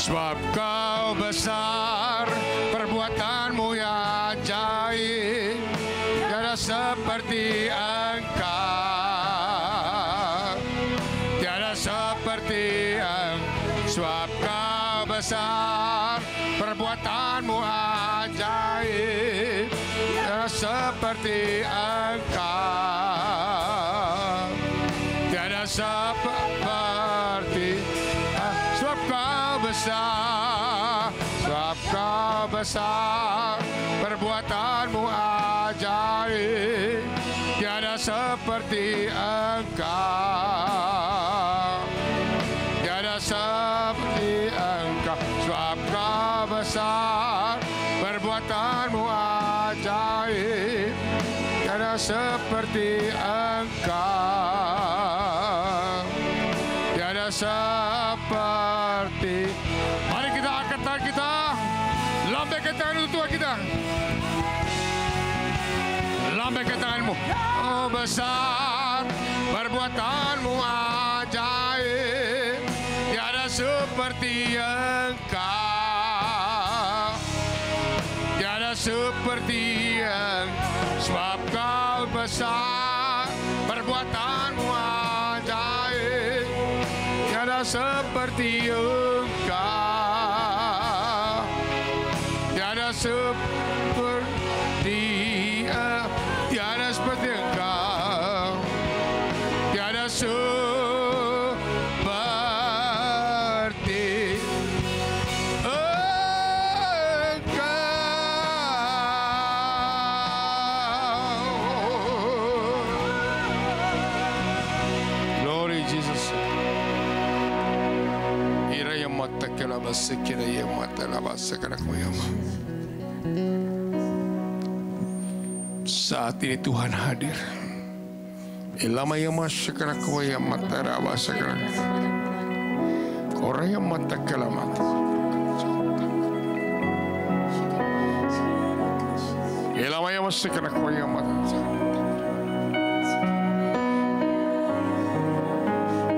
Sebab Kau besar, perbuatanmu yang ajaib, tiada seperti Engkau, tiada seperti Engkau. Sebab Kau besar, perbuatanmu ajaib, tiada seperti Engkau, tiada seperti. Sebab Kau besar, sebab Kau besar, perbuatanmu ajaib, tiada seperti Engkau, tiada seperti Engkau. Sebab Kau besar, perbuatanmu ajaib, tiada seperti Engkau, tiada seperti. Mari kita angkat tangan kita, lambaikan tangan untuk Tuhan kita, lambaikan tanganmu. Oh besar, perbuatanmu ajaib, tiada seperti Engkau, tiada seperti Engkau. Sebab Kau besar, perbuatanmu ajaib, tiada seperti Engkau, tiada seperti, tiada seperti Engkau, tiada seperti Engkau. Glory Jesus. Iraya mata kelaba sekira ya mata laba sekara koyama. Saat ini Tuhan hadir. Ilama ya sekara koya mata laba sekara. Korea mata kelamat. Ilama ya sekara koya mata.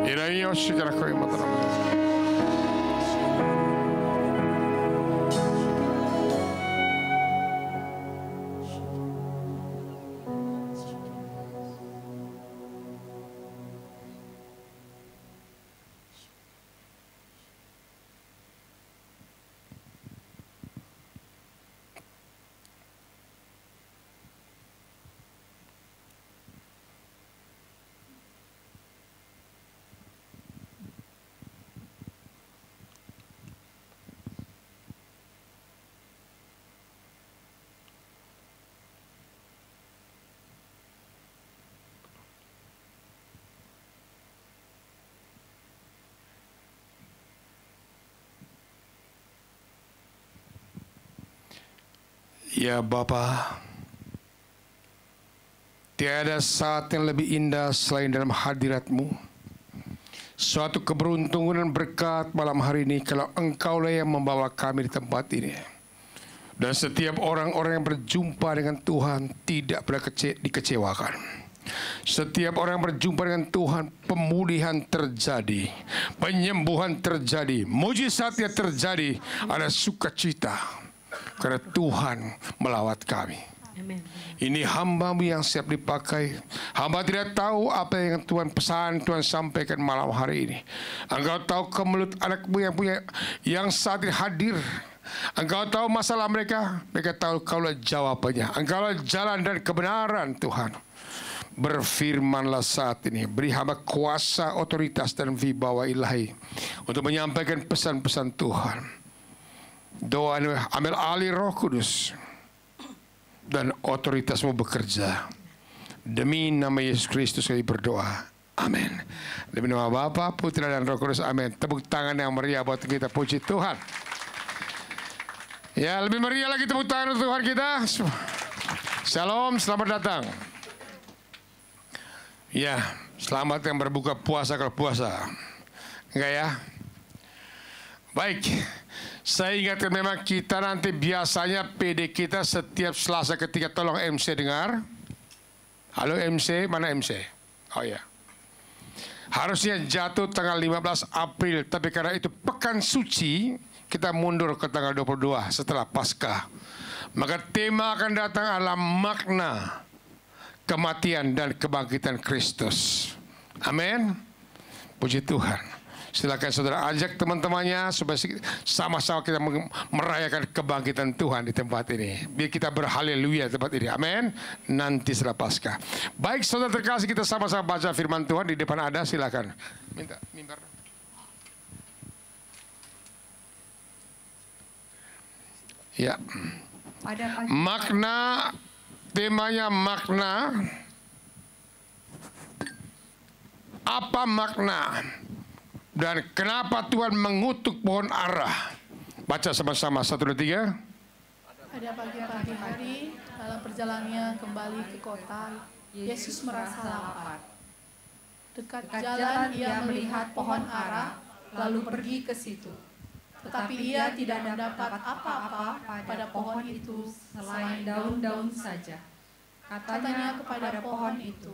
Iraya sekara koya mata. Ya Bapa, tiada saat yang lebih indah selain dalam hadirat-Mu. Suatu keberuntungan dan berkat malam hari ini kalau Engkaulah yang membawa kami di tempat ini. Dan setiap orang-orang yang berjumpa dengan Tuhan tidak pernah dikecewakan. Setiap orang yang berjumpa dengan Tuhan, pemulihan terjadi, penyembuhan terjadi, mujizatnya terjadi, ada sukacita. Karena Tuhan melawat kami. Amen. Ini hamba-Mu yang siap dipakai. Hamba tidak tahu apa yang Tuhan pesan, Tuhan sampaikan malam hari ini. Engkau tahu ke mulut anak-Mu yang saat ini hadir. Engkau tahu masalah mereka. Mereka tahu Kaulah jawabannya. Engkaulah jalan dan kebenaran Tuhan. Berfirmanlah saat ini. Beri hamba kuasa, otoritas dan wibawa ilahi untuk menyampaikan pesan-pesan Tuhan. Doa ambil alih Roh Kudus dan otoritas-Mu bekerja. Demi nama Yesus Kristus kami berdoa. Amin. Demi nama Bapa, Putra dan Roh Kudus. Amin. Tepuk tangan yang meriah buat kita, puji Tuhan. Ya, lebih meriah lagi tepuk tangan untuk Tuhan kita. Shalom, selamat datang. Ya, selamat yang berbuka puasa kalau puasa. Enggak ya? Baik. Saya ingatkan memang kita nanti biasanya PD kita setiap Selasa ketika, tolong MC dengar. Halo MC, mana MC? Oh ya. Harusnya jatuh tanggal 15 April, tapi karena itu pekan suci, kita mundur ke tanggal 22 setelah Paskah. Maka tema akan datang adalah makna kematian dan kebangkitan Kristus. Amin. Puji Tuhan. Silakan saudara ajak teman-temannya supaya sama-sama kita merayakan kebangkitan Tuhan di tempat ini. Biar kita berhaleluya di tempat ini. Amin. Nanti setelah Paskah. Baik saudara terkasih, kita sama-sama baca firman Tuhan. Di depan ada, silakan. Minta mimbar. Ya. Makna, temanya makna. Apa makna? Dan kenapa Tuhan mengutuk pohon ara? Baca sama-sama, 1, 2, 3. Pada pagi-pagi hari, dalam perjalanannya kembali ke kota, Yesus merasa lapar. Dekat jalan ia melihat pohon ara, lalu pergi ke situ. Tetapi ia tidak mendapat apa-apa pada pohon itu selain daun-daun saja. Katanya kepada pohon itu,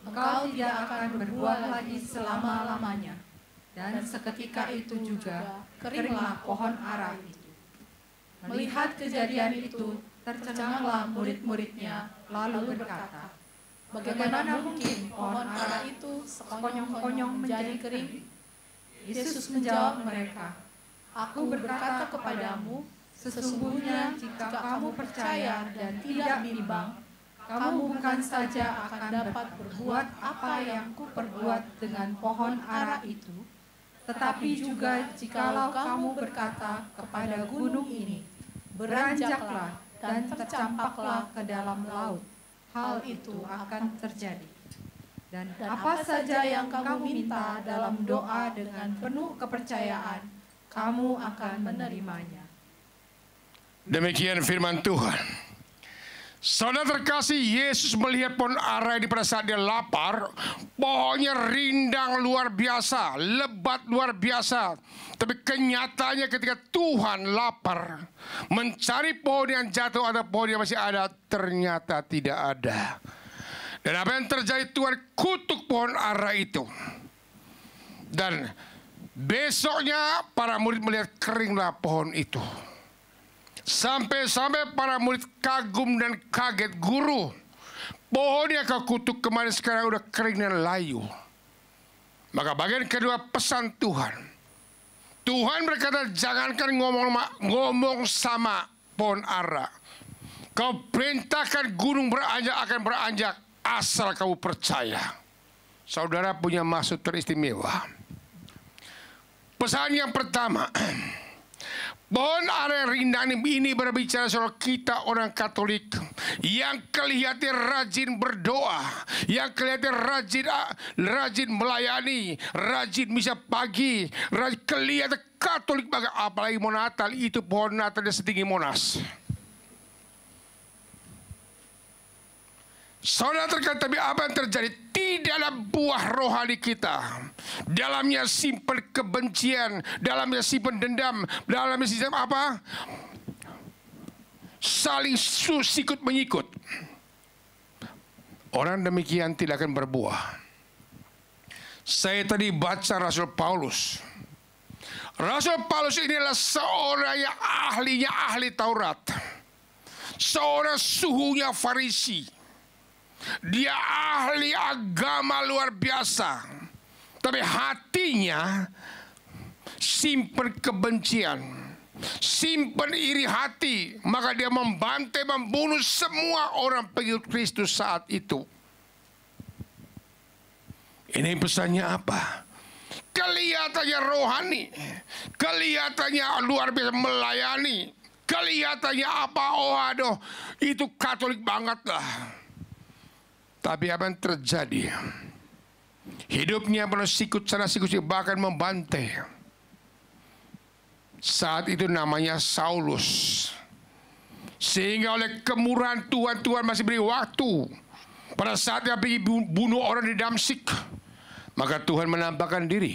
"Engkau tidak akan berbuah lagi selama-lamanya." Dan seketika itu juga keringlah pohon ara itu. Melihat kejadian itu, tercenganglah murid-muridnya, lalu berkata, "Bagaimana mungkin pohon ara itu sekonyong-konyong menjadi kering?" Yesus menjawab mereka, "Aku berkata kepadamu, sesungguhnya jika kamu percaya dan tidak bimbang, kamu bukan saja akan dapat berbuat apa yang kuperbuat dengan pohon ara itu, tetapi juga jikalau kamu berkata kepada gunung ini, beranjaklah dan tercampaklah ke dalam laut, hal itu akan terjadi. Dan apa saja yang kamu minta dalam doa dengan penuh kepercayaan, kamu akan menerimanya." Demikian firman Tuhan. Saudara terkasih, Yesus melihat pohon ara ini pada saat dia lapar. Pohonnya rindang luar biasa, lebat luar biasa. Tapi kenyataannya ketika Tuhan lapar, mencari pohon yang jatuh atau pohon yang masih ada, ternyata tidak ada. Dan apa yang terjadi, Tuhan kutuk pohon ara itu. Dan besoknya para murid melihat keringlah pohon itu. Sampai-sampai para murid kagum dan kaget. "Guru, pohon yang kau kutuk kemarin sekarang udah kering dan layu." Maka bagian kedua pesan Tuhan. Tuhan berkata, jangankan ngomong sama pohon ara. Kau perintahkan gunung beranjak akan beranjak asal kamu percaya. Saudara punya maksud teristimewa. Pesan yang pertama, pohon ara rindang ini berbicara soal kita orang Katolik yang kelihatan rajin berdoa, yang kelihatan rajin melayani, rajin misa pagi, kelihatan Katolik banget. Apalagi mau Natal, itu pohon Natalnya setinggi Monas. Saudara terkata, tapi apa yang terjadi? Tidak ada buah rohani kita. Dalamnya simpan kebencian, dalamnya simpan dendam, dalamnya simpan apa? Saling sikut menyikut. Orang demikian tidak akan berbuah. Saya tadi baca Rasul Paulus. Rasul Paulus ini adalah seorang yang ahli Taurat. Seorang suhunya Farisi. Dia ahli agama luar biasa, tapi hatinya simpan kebencian, simpan iri hati. Maka dia membantai, membunuh semua orang pengikut Kristus saat itu. Ini pesannya apa? Kelihatannya rohani, kelihatannya luar biasa melayani, kelihatannya apa? Oh aduh, itu Katolik banget lah. Tapi apa yang terjadi? Hidupnya penuh sikut sana sikut sini, bahkan membantai. Saat itu namanya Saulus. Sehingga oleh kemurahan Tuhan, Tuhan masih beri waktu. Pada saat dia pergi bunuh orang di Damsyik, maka Tuhan menampakkan diri.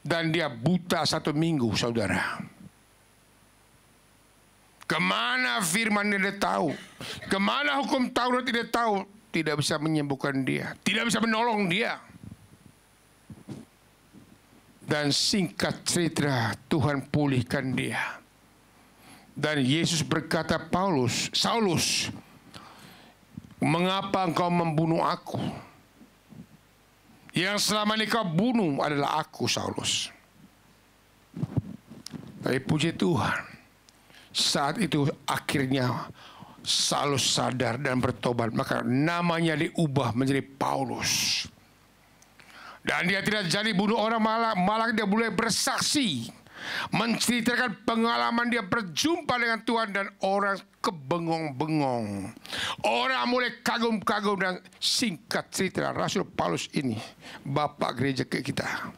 Dan dia buta 1 minggu, saudara. Kemana firman dia tahu? Kemana hukum Taurat dia tahu? Tidak bisa menyembuhkan dia, tidak bisa menolong dia. Dan singkat cerita, Tuhan pulihkan dia. Dan Yesus berkata, Saulus, mengapa engkau membunuh aku? Yang selama ini kau bunuh adalah aku, Saulus. Tapi puji Tuhan, saat itu akhirnya Saulus sadar dan bertobat. Maka namanya diubah menjadi Paulus. Dan dia tidak jadi bunuh orang, malah dia boleh bersaksi, menceritakan pengalaman dia berjumpa dengan Tuhan, dan orang kebengong-bengong. Orang mulai kagum-kagum, dan singkat cerita, Rasul Paulus ini bapak gereja kita.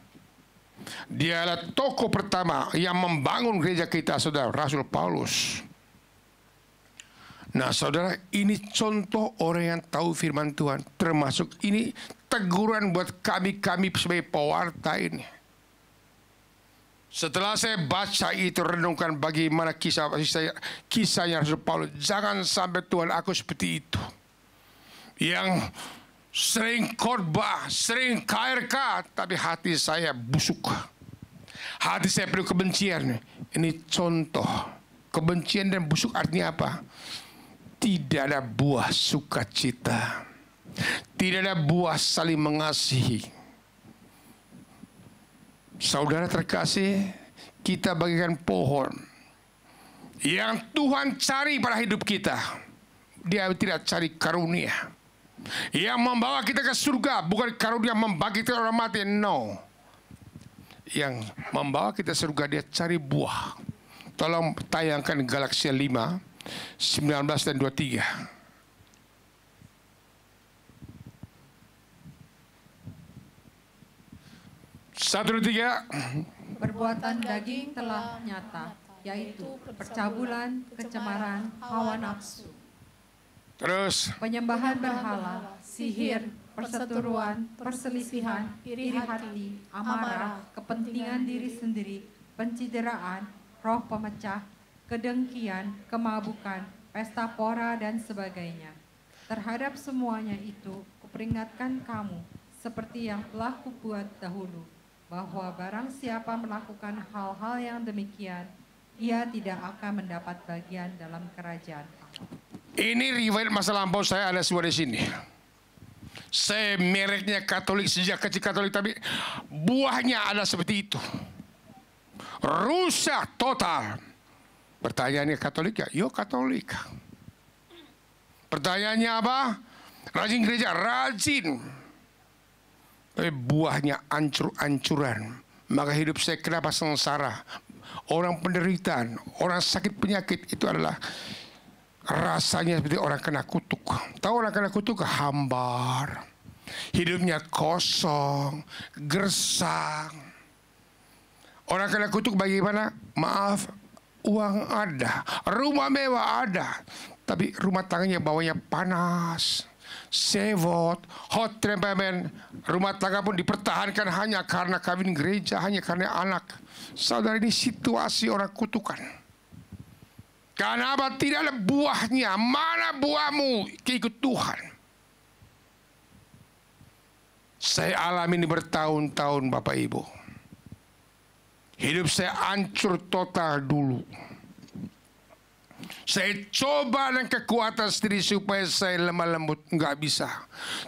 Dia adalah tokoh pertama yang membangun gereja kita, saudara, Rasul Paulus. Nah, saudara, ini contoh orang yang tahu firman Tuhan. Termasuk ini teguran buat kami sebagai pewarta ini. Setelah saya baca itu, renungkan bagaimana kisahnya Rasul Paulus. Jangan sampai Tuhan aku seperti itu, yang sering khotbah, sering KRK, tapi hati saya busuk. Hati saya penuh kebencian. Ini contoh. Kebencian dan busuk artinya apa? Tidak ada buah sukacita. Tidak ada buah saling mengasihi. Saudara terkasih, kita bagaikan pohon yang Tuhan cari pada hidup kita. Dia tidak cari karunia yang membawa kita ke surga, bukan karunia membangkitkan orang mati. No. Yang membawa kita surga, dia cari buah. Tolong tayangkan Galatia 5, 19 dan 23. Satu, dua, tiga. Perbuatan daging telah nyata, yaitu percabulan, kecemaran, hawa nafsu, terus penyembahan berhala, sihir, perseteruan, perselisihan, iri hati, amarah, kepentingan diri sendiri, pencideraan, roh pemecah, kedengkian, kemabukan, pesta pora, dan sebagainya. Terhadap semuanya itu, kuperingatkan kamu, seperti yang telah kubuat dahulu, bahwa barang siapa melakukan hal-hal yang demikian, ia tidak akan mendapat bagian dalam kerajaan Allah. Ini riwayat masa lampau saya, ada semua di sini. Saya mereknya Katolik, sejak kecil Katolik, tapi buahnya ada seperti itu. Rusak total. Pertanyaannya Katolik ya? Yo Katolik. Pertanyaannya apa? Rajin gereja? Rajin. Tapi buahnya ancur-ancuran. Maka hidup saya kenapa sengsara? Orang penderitaan, orang sakit penyakit itu adalah rasanya seperti orang kena kutuk. Tahu orang kena kutuk? Hambar. Hidupnya kosong, gersang. Orang kena kutuk bagaimana? Maaf, uang ada, rumah mewah ada, tapi rumah tangganya bawahnya panas, sewot, hot temperament. Rumah tangga pun dipertahankan hanya karena kawin gereja, hanya karena anak. Saudara, ini situasi orang kutukan. Karena apa? Tidak ada buahnya. Mana buahmu? Keikut Tuhan. Saya alami ini bertahun-tahun, Bapak Ibu. Hidup saya hancur total dulu. Saya coba dengan kekuatan sendiri supaya saya lemah lembut, nggak bisa.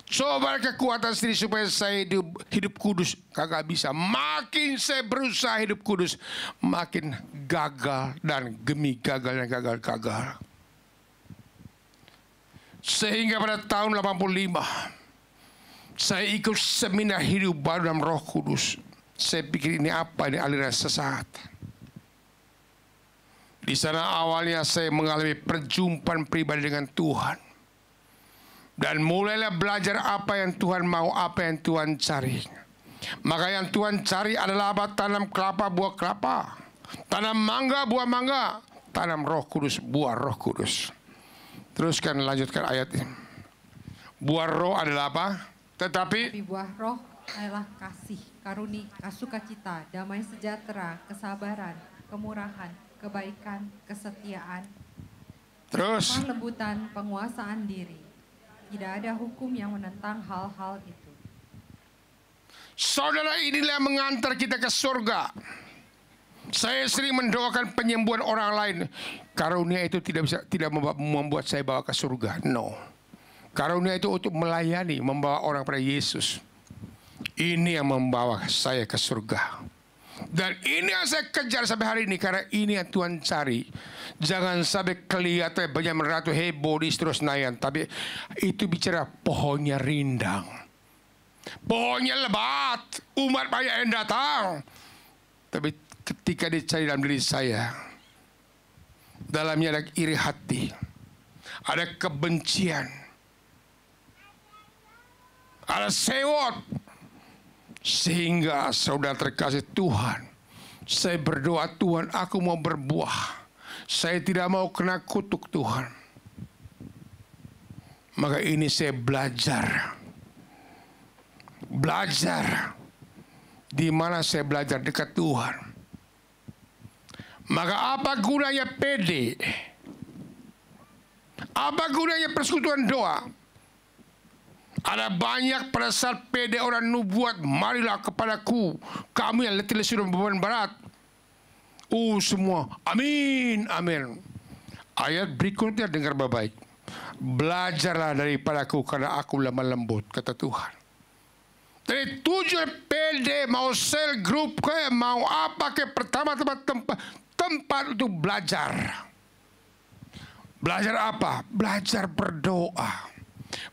Coba dengan kekuatan sendiri supaya saya hidup kudus, nggak bisa. Makin saya berusaha hidup kudus, makin gagal dan gagal. Sehingga pada tahun 85, saya ikut seminar hidup baru dalam Roh Kudus. Saya pikir ini apa, ini aliran sesat. Di sana awalnya saya mengalami perjumpaan pribadi dengan Tuhan. Dan mulailah belajar apa yang Tuhan mau, apa yang Tuhan cari. Maka yang Tuhan cari adalah apa? Tanam kelapa, buah kelapa. Tanam mangga, buah mangga. Tanam Roh Kudus, buah Roh Kudus. Teruskan, lanjutkan ayat ini. Buah roh adalah apa? Tetapi buah roh adalah kasih, karunia, sukacita, damai sejahtera, kesabaran, kemurahan, kebaikan, kesetiaan, terus kelembutan, penguasaan diri. Tidak ada hukum yang menentang hal-hal itu. Saudara, inilah yang mengantar kita ke surga. Saya sering mendoakan penyembuhan orang lain. Karunia itu tidak membuat saya bawa ke surga. No. Karunia itu untuk melayani, membawa orang pada Yesus. Ini yang membawa saya ke surga. Dan ini yang saya kejar sampai hari ini, karena ini yang Tuhan cari. Jangan sampai kelihatan banyak meratu heboh di terus nayan, tapi itu bicara pohonnya rindang, pohonnya lebat, umat banyak yang datang. Tapi ketika dicari dalam diri saya, dalamnya ada iri hati, ada kebencian, ada sewot. Sehingga saudara terkasih Tuhan, saya berdoa, Tuhan, aku mau berbuah. Saya tidak mau kena kutuk Tuhan. Maka ini saya belajar. Di mana saya belajar dekat Tuhan. Maka apa gunanya pede? Apa gunanya persekutuan doa? Ada banyak pada saat pede orang nubuat, marilah kepadaku, kamu yang letih lesu dan beban berat. Semua, amin, amin. Ayat berikutnya dengar baik-baik. Belajarlah daripadaku karena aku lemah lembut, kata Tuhan. Dari tujuan pede, mau sel grup kayak mau apa kayak pertama tempat untuk belajar. Belajar apa? Belajar berdoa.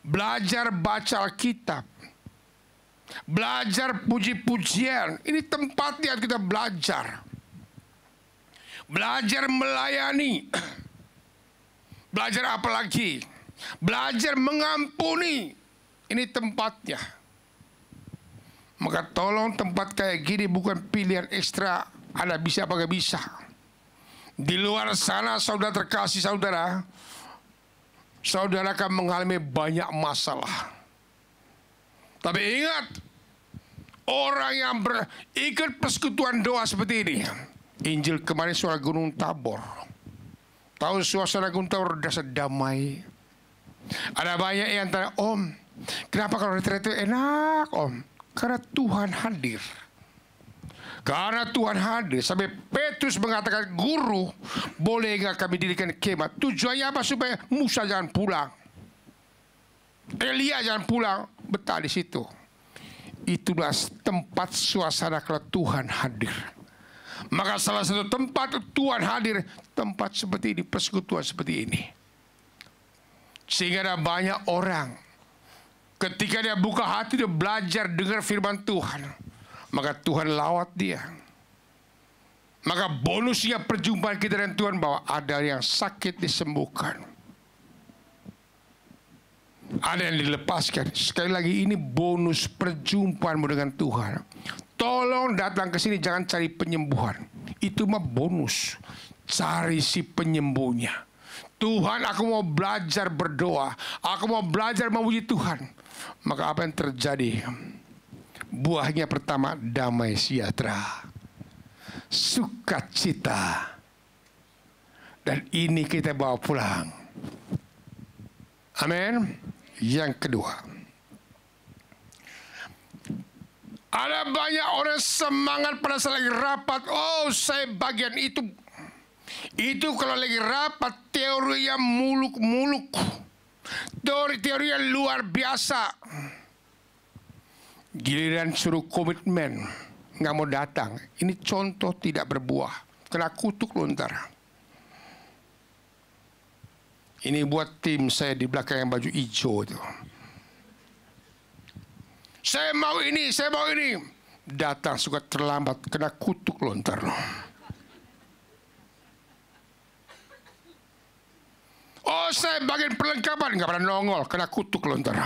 Belajar baca Alkitab, belajar puji-pujian. Ini tempatnya kita belajar. Belajar melayani. Belajar apa lagi? Belajar mengampuni. Ini tempatnya. Maka tolong tempat kayak gini bukan pilihan ekstra, ada bisa apa gak bisa. Di luar sana saudara terkasih saudara, saudara akan mengalami banyak masalah. Tapi ingat, orang yang ikut persekutuan doa seperti ini. Injil kemarin suara Gunung Tabor. Tahu suasana Gunung Tabor rasa damai. Ada banyak yang tanya, Om, kenapa kalau retret itu enak, Om? Karena Tuhan hadir. Karena Tuhan hadir. Sampai Petrus mengatakan, Guru, boleh nggak kami dirikan kemah? Tujuannya apa? Supaya Musa jangan pulang, Elia jangan pulang, betah di situ. Itulah tempat suasana kalau Tuhan hadir. Maka salah satu tempat Tuhan hadir, tempat seperti ini, persekutuan seperti ini. Sehingga ada banyak orang, ketika dia buka hati, dia belajar dengar firman Tuhan, maka Tuhan lawat dia. Maka bonusnya perjumpaan kita dengan Tuhan, bahwa ada yang sakit disembuhkan, ada yang dilepaskan. Sekali lagi, ini bonus perjumpaanmu dengan Tuhan. Tolong datang ke sini, jangan cari penyembuhan. Itu mah bonus. Cari si penyembuhnya. Tuhan, aku mau belajar berdoa, aku mau belajar memuji Tuhan. Maka apa yang terjadi? Buahnya pertama, damai sejahtera, sukacita. Dan ini kita bawa pulang. Amin. Yang kedua, ada banyak orang semangat pada saat lagi rapat. Oh, saya bagian itu. Itu kalau lagi rapat, teori yang muluk-muluk. Teori yang luar biasa. Giliran suruh komitmen, nggak mau datang. Ini contoh tidak berbuah. Kena kutuk lontar. Ini buat tim saya di belakang yang baju hijau itu. Saya mau ini, saya mau ini. Datang suka terlambat, kena kutuk lontar. Oh, saya bagian perlengkapan, nggak pernah nongol, kena kutuk lontar.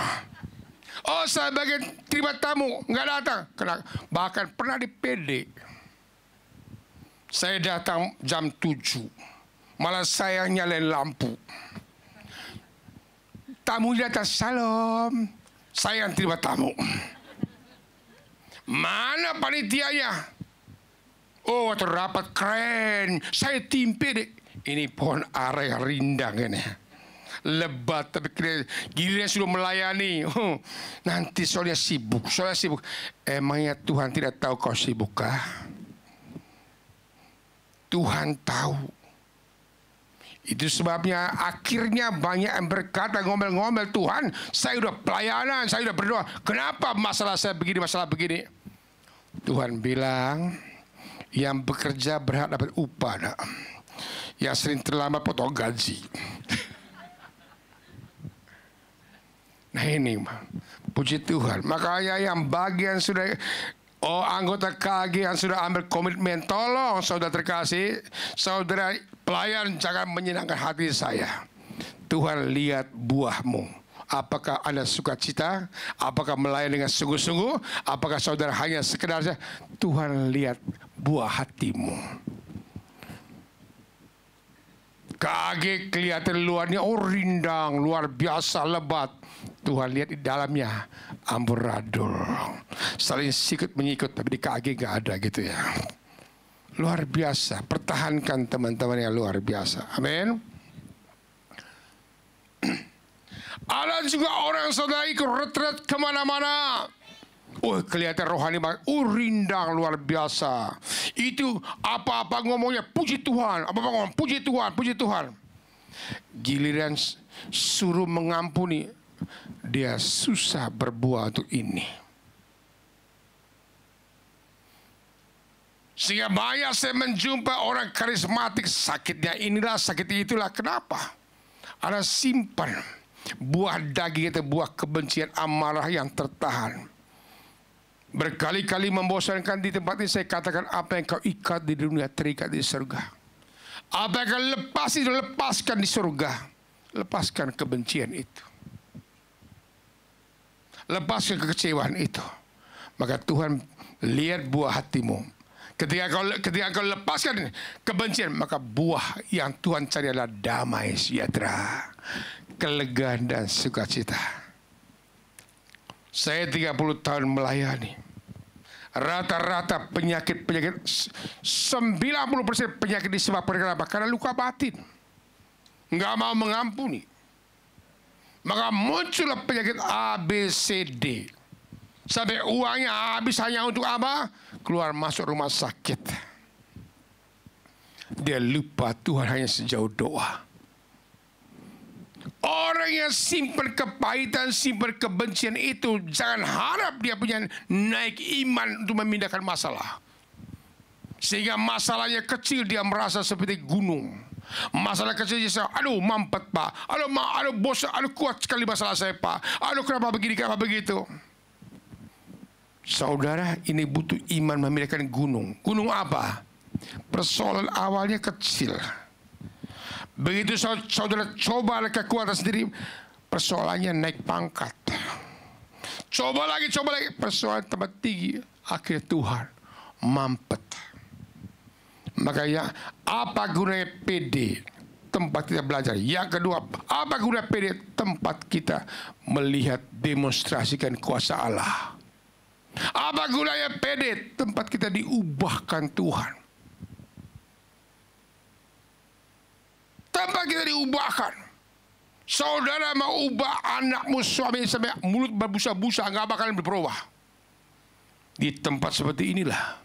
Oh, saya bagian terima tamu, nggak datang, kena. Bahkan pernah di PD, saya datang jam 7, malah saya nyalain lampu. Tamu datang, salam. Saya yang terima tamu. Mana panitianya? Oh, terdapat keren. Saya timpe deh. Ini pohon ara yang rindang ini. lebat, tapi giliran sudah melayani, nanti soalnya sibuk. Emangnya Tuhan tidak tahu kau sibuk kah? Tuhan tahu. Itu sebabnya akhirnya banyak yang berkata, ngomel-ngomel, Tuhan, saya udah pelayanan, saya udah berdoa, kenapa masalah saya begini, masalah begini? Tuhan bilang, yang bekerja berhak dapat upah, nak. Yang sering terlambat potong gaji. Nah ini, puji Tuhan. Makanya yang bagian sudah, anggota KG yang sudah ambil komitmen, tolong saudara terkasih, saudara pelayan, jangan menyenangkan hati saya. Tuhan lihat buahmu. Apakah Anda sukacita? Apakah melayani dengan sungguh-sungguh? Apakah saudara hanya sekedar saja? Tuhan lihat buah hatimu. KG kelihatan luarnya rindang, luar biasa lebat. Tuhan lihat di dalamnya amburadul, saling sikut menyikut, tapi di KG nggak ada gitu ya. Luar biasa. Pertahankan teman-teman yang luar biasa. Amin. Ada juga orang saudara ikut retret kemana-mana. Kelihatan rohani banget. Rindang luar biasa. Itu apa-apa ngomongnya puji Tuhan. Apa-apa ngomong puji Tuhan, puji Tuhan. Giliran suruh mengampuni, dia susah berbuat untuk ini. Sehingga banyak saya menjumpa orang karismatik, sakitnya inilah, sakit itulah. Kenapa? Ada simpan buah daging itu, buah kebencian, amarah yang tertahan. Berkali-kali membosankan di tempat ini, saya katakan, apa yang kau ikat di dunia terikat di surga. Apa yang kau lepas itu, lepaskan di surga. Lepaskan kebencian itu. Lepaskan kekecewaan itu. Maka Tuhan lihat buah hatimu. Ketika kau lepaskan kebencian, maka buah yang Tuhan cari adalah damai, sejahtera, kelegaan dan sukacita. Saya 30 tahun melayani. Rata-rata penyakit 90% penyakit disebabkan kenapa? Karena luka batin. Nggak mau mengampuni. Maka muncullah penyakit A, B, C, D. Sampai uangnya habis hanya untuk apa? Keluar masuk rumah sakit. Dia lupa Tuhan hanya sejauh doa. Orang yang simpan kepahitan, simpan kebencian itu, jangan harap dia punya naik iman untuk memindahkan masalah. Sehingga masalahnya kecil, dia merasa seperti gunung. Masalah kecil dia, aduh mampet pak, aduh bos, aduh kuat sekali masalah saya pak, aduh kenapa begini, kenapa begitu. Saudara, ini butuh iman memindahkan gunung. Gunung apa? Persoalan awalnya kecil. Begitu saudara coba kekuatan sendiri, persoalannya naik pangkat. Coba lagi, persoalan tempat tinggi. Akhirnya Tuhan mampet. Makanya apa gunanya PD? Tempat kita belajar. Yang kedua, apa guna PD? Tempat kita melihat demonstrasikan kuasa Allah. Apa gunanya PD? Tempat kita diubahkan Tuhan. Tempat kita diubahkan. Saudara mau ubah anakmu, suami sampai mulut berbusa-busa, nggak bakalan berubah. Di tempat seperti inilah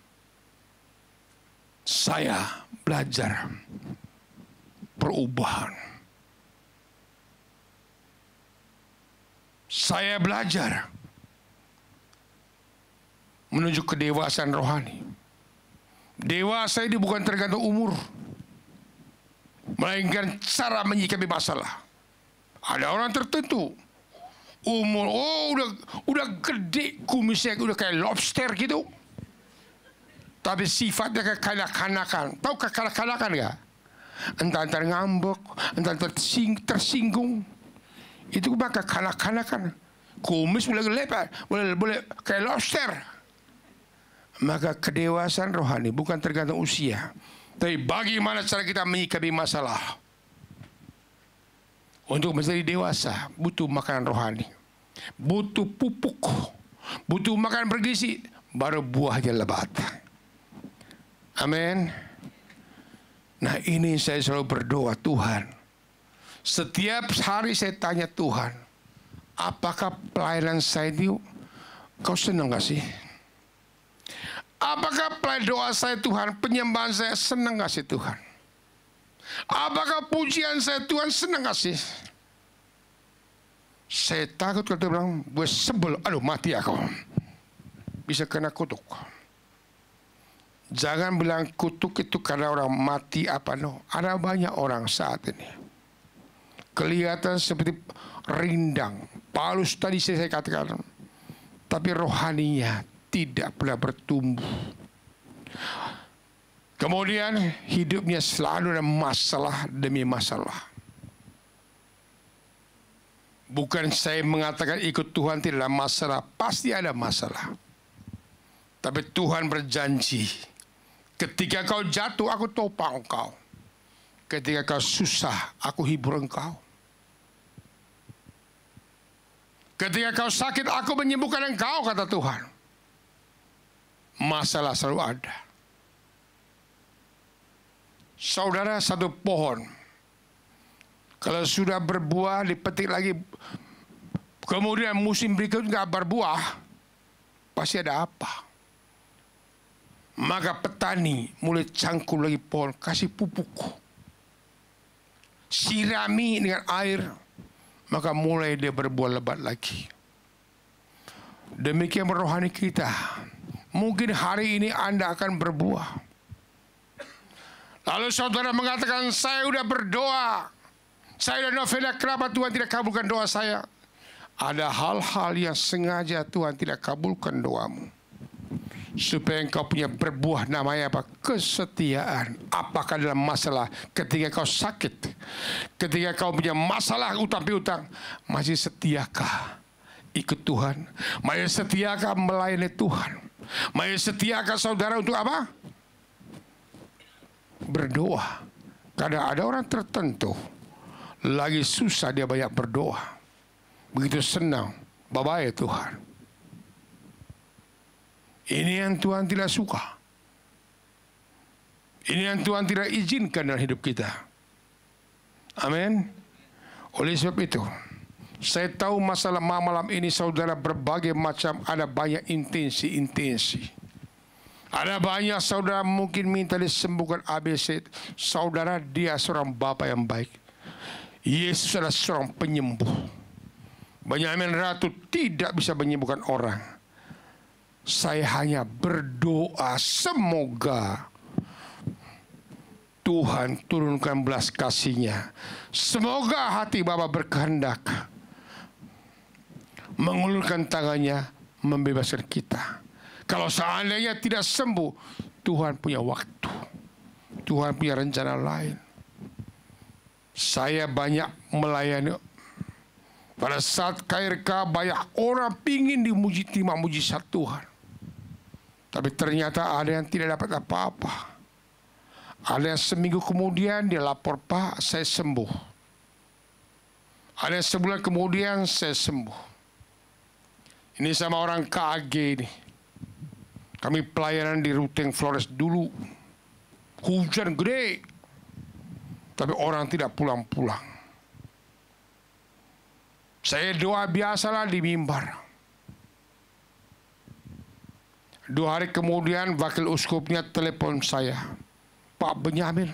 saya belajar perubahan. Saya belajar menuju kedewasaan rohani. Dewasa ini bukan tergantung umur, melainkan cara menyikapi masalah. Ada orang tertentu umur, udah gede, kumisnya udah kayak lobster gitu, tapi sifatnya kayak kanak-kanakan. Tahu kanak-kanakan nggak? Entah ngambek, entah tersinggung. Itu maka kanak-kanakan. Kumis boleh lebar, boleh kayak lobster. Maka kedewasaan rohani bukan tergantung usia, tapi bagaimana cara kita menyikapi masalah. Untuk menjadi dewasa butuh makanan rohani, butuh pupuk, butuh makanan bergizi, baru buahnya lebat. Amin. Nah ini saya selalu berdoa, Tuhan, Setiap hari saya tanya Tuhan, apakah pelayanan saya itu kau senang gak sih? Apakah pelayanan doa saya Tuhan, penyembahan saya senang gak sih Tuhan? Apakah pujian saya Tuhan senang gak sih? Saya takut kalau dia bilang, gue sebel, aduh mati aku. Bisa kena kutuk. Jangan bilang kutuk itu karena orang mati apa no. Ada banyak orang saat ini kelihatan seperti rindang. Paulus tadi saya katakan, tapi rohaninya tidak pernah bertumbuh. Kemudian hidupnya selalu ada masalah demi masalah. Bukan saya mengatakan ikut Tuhan tidak ada masalah, pasti ada masalah. Tapi Tuhan berjanji, ketika kau jatuh aku topang engkau. Ketika kau susah aku hibur engkau. Ketika kau sakit, aku menyembuhkan engkau, kata Tuhan. Masalah selalu ada. Saudara, satu pohon, kalau sudah berbuah, dipetik lagi, kemudian musim berikut nggak berbuah, pasti ada apa? Maka petani mulai cangkul lagi pohon, kasih pupuk. Sirami dengan air, maka mulai dia berbuah lebat lagi. Demikian rohani kita. Mungkin hari ini Anda akan berbuah. Lalu saudara mengatakan, saya sudah berdoa, saya sudah novena, kenapa Tuhan tidak kabulkan doa saya? Ada hal-hal yang sengaja Tuhan tidak kabulkan doamu, supaya engkau punya berbuah, namanya apa? Kesetiaan. Apakah dalam masalah, ketika kau sakit, ketika kau punya masalah utang piutang, masih setiakah ikut Tuhan? Masih setiakah melayani Tuhan? Masih setiakah saudara untuk apa? Berdoa. Kadang ada orang tertentu lagi susah dia banyak berdoa, begitu senang, bye-bye Tuhan. Ini yang Tuhan tidak suka. Ini yang Tuhan tidak izinkan dalam hidup kita. Amin. Oleh sebab itu, saya tahu masalah malam ini saudara berbagai macam, ada banyak intensi. Ada banyak saudara mungkin minta disembuhkan ABC. Saudara, dia seorang Bapa yang baik. Yesus adalah seorang penyembuh. Benyamin Ratu tidak bisa menyembuhkan orang. Saya hanya berdoa semoga Tuhan turunkan belas kasih-Nya. Semoga hati Bapa berkehendak mengulurkan tangannya membebaskan kita. Kalau seandainya tidak sembuh, Tuhan punya waktu. Tuhan punya rencana lain. Saya banyak melayani. Pada saat KRK banyak orang pingin dimuji, terima mujizat Tuhan. Tapi ternyata ada yang tidak dapat apa-apa. Ada yang seminggu kemudian dia lapor, Pak, saya sembuh. Ada yang sebulan kemudian saya sembuh. Ini sama orang KAG ini. Kami pelayanan di Ruteng Flores dulu. Hujan gede. Tapi orang tidak pulang-pulang. Saya doa biasalah di mimbar. 2 hari kemudian wakil uskupnya telepon saya. Pak Benyamin,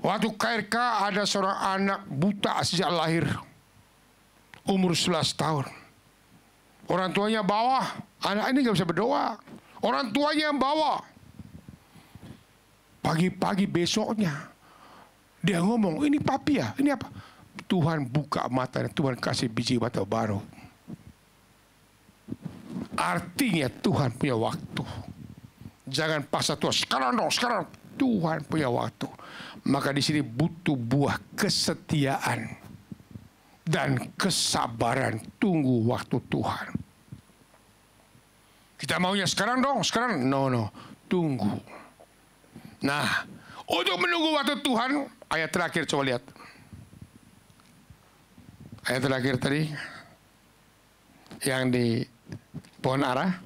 waktu KRK ada seorang anak buta sejak lahir. Umur 11 tahun. Orang tuanya bawa. Anak ini gak bisa berdoa. Orang tuanya yang bawa. Pagi-pagi besoknya dia ngomong, ini papi ya, ini apa? Tuhan buka mata, Tuhan kasih biji mata baru. Artinya Tuhan punya waktu. Jangan paksa Tuhan, sekarang dong, sekarang. Tuhan punya waktu. Maka di sini butuh buah kesetiaan dan kesabaran. Tunggu waktu Tuhan. Kita maunya sekarang dong, sekarang. No, tunggu. Nah, untuk menunggu waktu Tuhan, ayat terakhir coba lihat. Ayat terakhir tadi yang di pohon ara.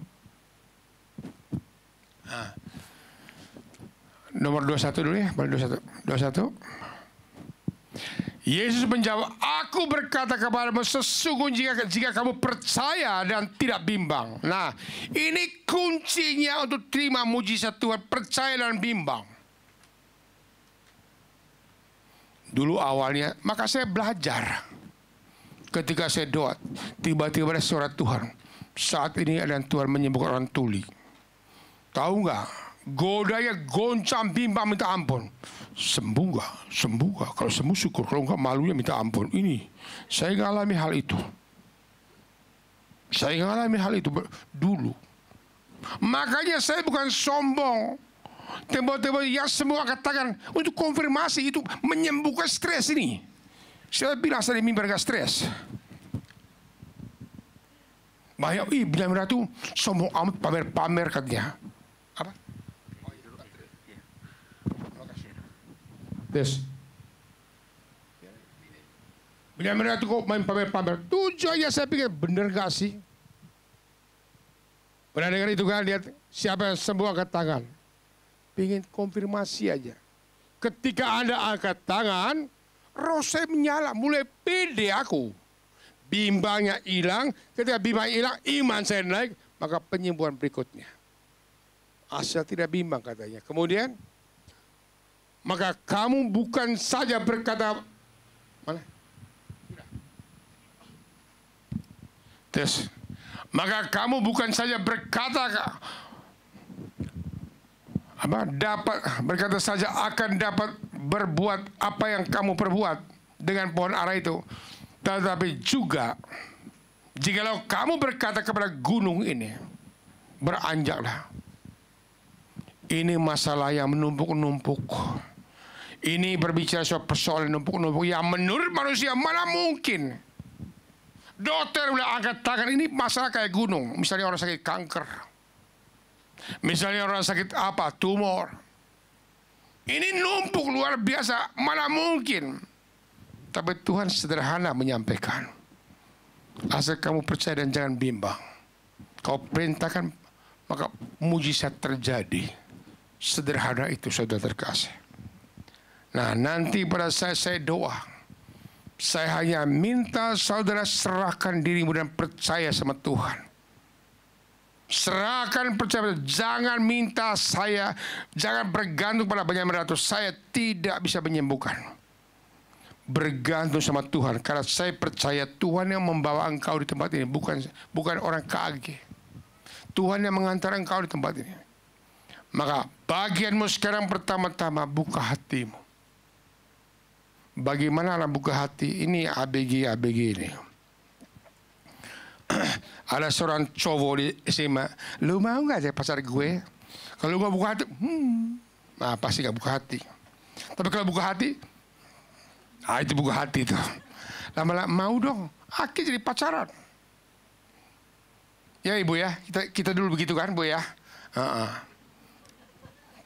Nah, nomor 21 dulu ya, 21. Yesus menjawab, aku berkata kepadamu sesungguhnya jika kamu percaya dan tidak bimbang. Nah, ini kuncinya untuk terima mujizat Tuhan, percaya dan bimbang. Dulu awalnya, maka saya belajar. Ketika saya doa, tiba-tiba ada suara Tuhan. Saat ini ada Tuhan menyembuhkan orang tuli. Tahu nggak? Godanya goncang bimbang minta ampun. Sembuh nggak? Sembuh nggak? Kalau sembuh syukur. Kalau nggak malunya minta ampun. Ini saya ngalami hal itu. Saya ngalami hal itu dulu. Makanya saya bukan sombong. Tempo-tempo yang semua katakan untuk konfirmasi itu menyembuhkan stres ini. Saya bilang saya mimpi gak stres. Banyak, bilang Ratu sombong amat pamer-pamer katanya. Apa? Yes. Benyamin Ratu kok main pamer-pamer. Tujuannya saya pikir bener gak sih? Pernah dengar itu kan? Lihat siapa yang sembuh angkat tangan. Pengen konfirmasi aja. Ketika Anda angkat tangan, roh saya menyala, mulai pede aku. Bimbangnya hilang, ketika bimbang hilang, iman saya naik, maka penyembuhan berikutnya. Asal tidak bimbang katanya. Kemudian, maka kamu bukan saja berkata, mana? Tes. Maka kamu bukan saja berkata, berkata saja akan dapat berbuat apa yang kamu perbuat dengan pohon ara itu, tetapi juga jikalau kamu berkata kepada gunung ini, beranjaklah. Ini masalah yang menumpuk-numpuk. Ini berbicara soal persoalan numpuk-numpuk yang menurut manusia mana mungkin. Dokter udah angkat tangan, ini masalah kayak gunung. Misalnya orang sakit kanker. Misalnya orang sakit apa, tumor. Ini numpuk luar biasa, mana mungkin. Tapi Tuhan sederhana menyampaikan. Asal kamu percaya dan jangan bimbang. Kau perintahkan, maka mujizat terjadi. Sederhana itu saudara terkasih. Nah, nanti pada saya doa. Saya hanya minta saudara serahkan dirimu dan percaya sama Tuhan. Serahkan percaya, jangan minta saya, jangan bergantung pada Benyamin Ratu. Saya tidak bisa menyembuhkan. Bergantung sama Tuhan, karena saya percaya Tuhan yang membawa engkau di tempat ini, bukan orang KAG. Tuhan yang mengantar engkau di tempat ini. Maka bagianmu sekarang pertama-tama buka hatimu. Bagaimana buka hati? Ini ABG ini. Ada seorang cowok di SMA, lu mau gak jadi pacar gue? Kalau gak buka hati, nah pasti gak buka hati. Tapi kalau buka hati, itu buka hati tuh. Lama-lama mau dong, akhirnya jadi pacaran. Ya ibu ya, kita dulu begitu kan bu ya.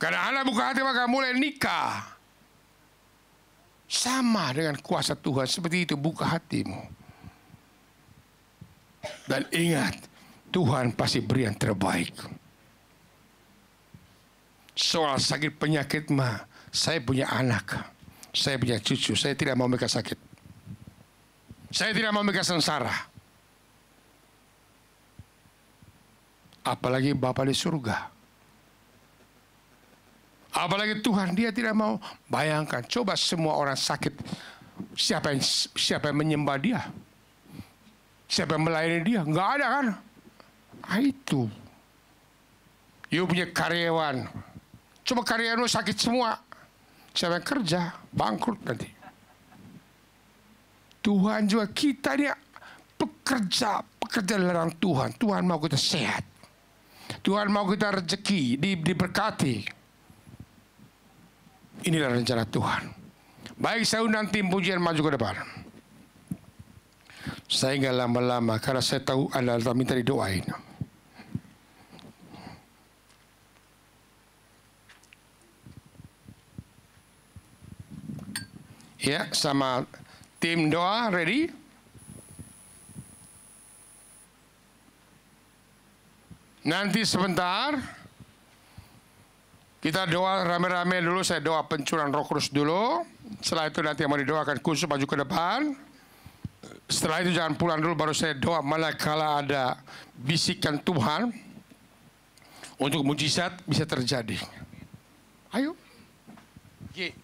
Karena anak buka hati maka mulai nikah. Sama dengan kuasa Tuhan, seperti itu buka hatimu. Dan ingat, Tuhan pasti beri yang terbaik. Soal sakit penyakit mah, saya punya anak, saya punya cucu, saya tidak mau mereka sakit. Saya tidak mau mereka sengsara. Apalagi Bapa di surga. Apalagi Tuhan, dia tidak mau. Bayangkan, coba semua orang sakit, siapa yang menyembah dia? Siapa yang melayani dia? Enggak ada kan? Itu. You punya karyawan. Coba karyawan lu sakit semua. Siapa yang kerja? Bangkrut nanti. Tuhan juga, kita ini pekerja ladang Tuhan. Tuhan mau kita sehat. Tuhan mau kita rezeki, diberkati. Inilah rencana Tuhan. Baik, saya undang tim pujian maju ke depan. Saya nggak lama-lama karena saya tahu Anda minta didoain. Ya, sama tim doa ready? Nanti sebentar Kita doa rame-rame dulu. Saya doa pencurahan Roh Kudus dulu. Setelah itu nanti yang mau didoakan khusus maju ke depan. Setelah itu jangan pulang dulu, baru saya doa manakala ada bisikan Tuhan untuk mujizat bisa terjadi. Ayo. G.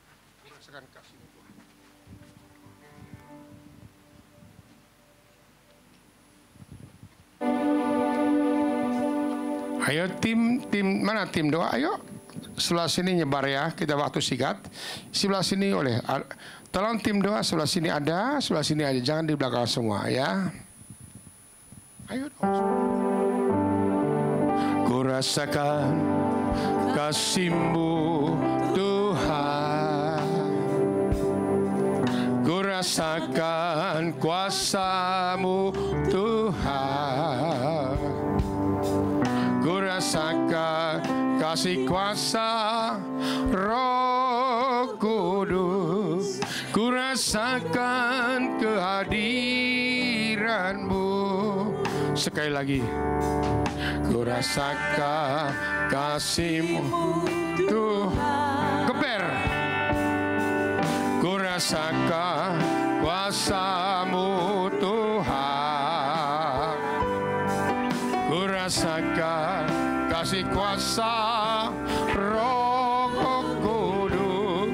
Ayo tim mana tim doa? Ayo sebelah sini nyebar ya. Kita waktu singkat. Sebelah sini oleh. Tolong tim doa sebelah sini ada, sebelah sini aja. Jangan di belakang semua ya. Ayo. Ku rasakan kasih-Mu Tuhan. Ku rasakan kuasa-Mu Tuhan. Ku rasakan kasih kuasa Roh Kudus. Ku rasakan kehadiran-Mu. Sekali lagi. Ku rasakan kasih-Mu Tuhan. Geber. Ku rasakan kuasa-Mu Tuhan. Ku rasakan kasih kuasa Roh Kudus.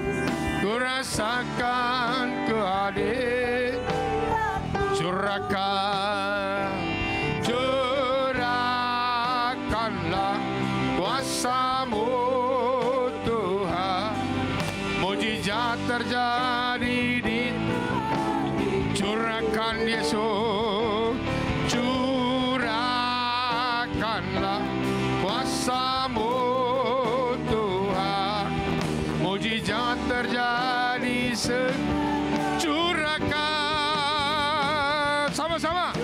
Ku rasakan kehadiran. Curahkanlah kuasa-Mu Tuhan. Mujizat terjadi di curahkan Yesus. Curahkanlah kuasa-Mu Tuhan. Mujizat terjadi curahkan sama-sama.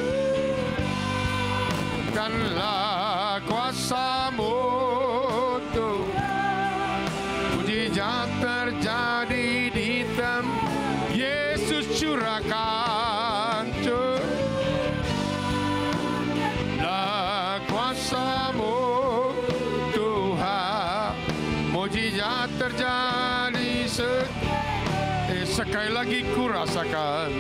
Kanlah kuasa-Mu Tuhan. Mujizat terjadi di tempat Yesus curahkan. Lah kuasa-Mu Tuhan. Mujizat terjadi sekali lagi ku rasakan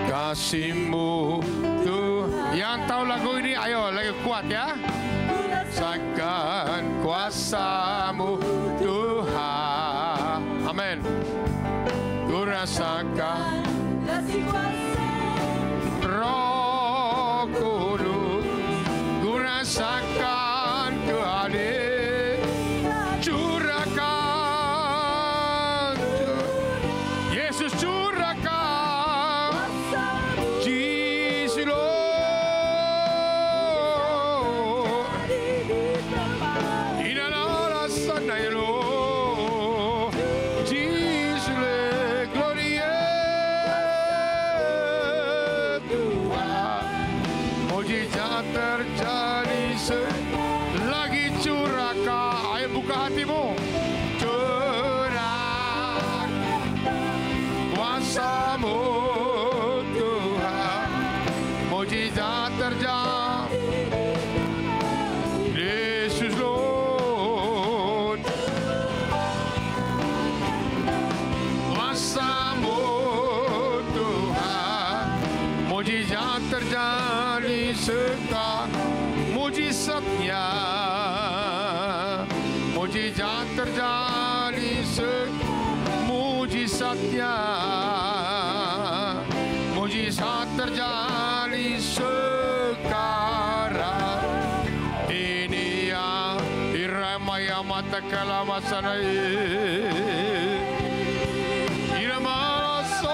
kasih-Mu Tuhan. Yang tahu lagu ini ayo lagi kuat ya. Rasakan kuasa-Mu Tuhan. Amin. Ku rasakan Roh Kudus. Ku rasakan kehadiran. Curahkan Yesus curahkan Jesus Lord. Inala sana Lord. Jesus le gloria Tuhan. Mujizat terjadi lagi curahkan. Ayo buka hatimu. Curahkan kuasa-Mu Tuhan. Mujizat terjadi. Yesus Lord. Kuasa-Mu Tuhan. Mujizat terjadi sekarang. Mujizatnya. Mujizat terjadi mujizatnya. Mujizat terjadi sekarang. Ini ya irama ya mata kalama sanai. Irama so.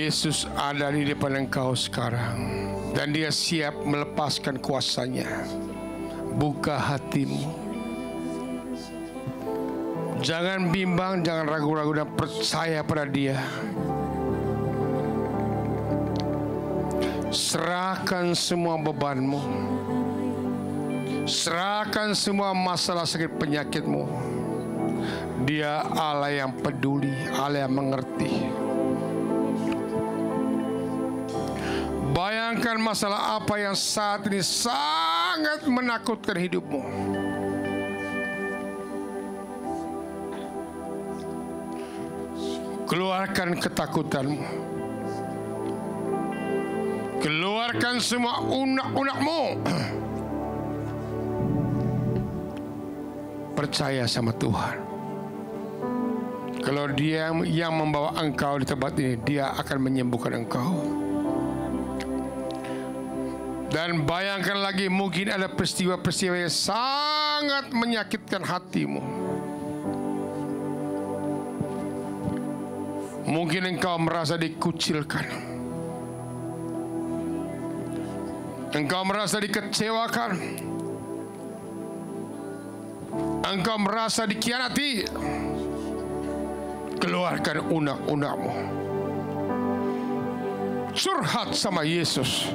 Yesus ada di depan engkau sekarang, dan Dia siap melepaskan kuasanya. Buka hatimu. Jangan bimbang, jangan ragu-ragu, dan percaya pada Dia. Serahkan semua bebanmu. Serahkan semua masalah sakit penyakitmu. Dia Allah yang peduli, Allah yang mengerti. Bayangkan masalah apa yang saat ini sangat menakutkan hidupmu. Keluarkan ketakutanmu. Keluarkan semua unak-unakmu. Percaya sama Tuhan. Kalau Dia yang membawa engkau di tempat ini, Dia akan menyembuhkan engkau. Dan bayangkan lagi, mungkin ada peristiwa-peristiwa yang sangat menyakitkan hatimu. Mungkin engkau merasa dikucilkan. Engkau merasa dikecewakan. Engkau merasa dikhianati. Keluarkan unak-unakmu. Curhat sama Yesus.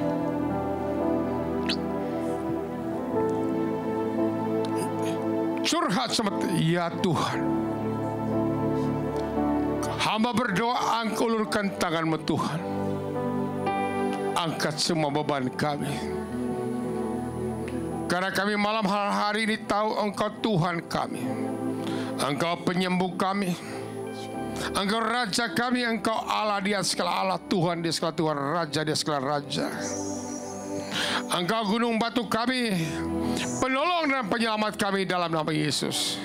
Curhat sama ya Tuhan. Hamba berdoa, Engkau ulurkan tangan-Mu Tuhan. Angkat semua beban kami. Karena kami malam hari ini tahu Engkau Tuhan kami. Engkau penyembuh kami. Engkau Raja kami. Engkau Allah di atas segala Allah, Tuhan di segala Tuhan, Raja di segala Raja. Engkau gunung batu kami, penolong dan penyelamat kami dalam nama Yesus.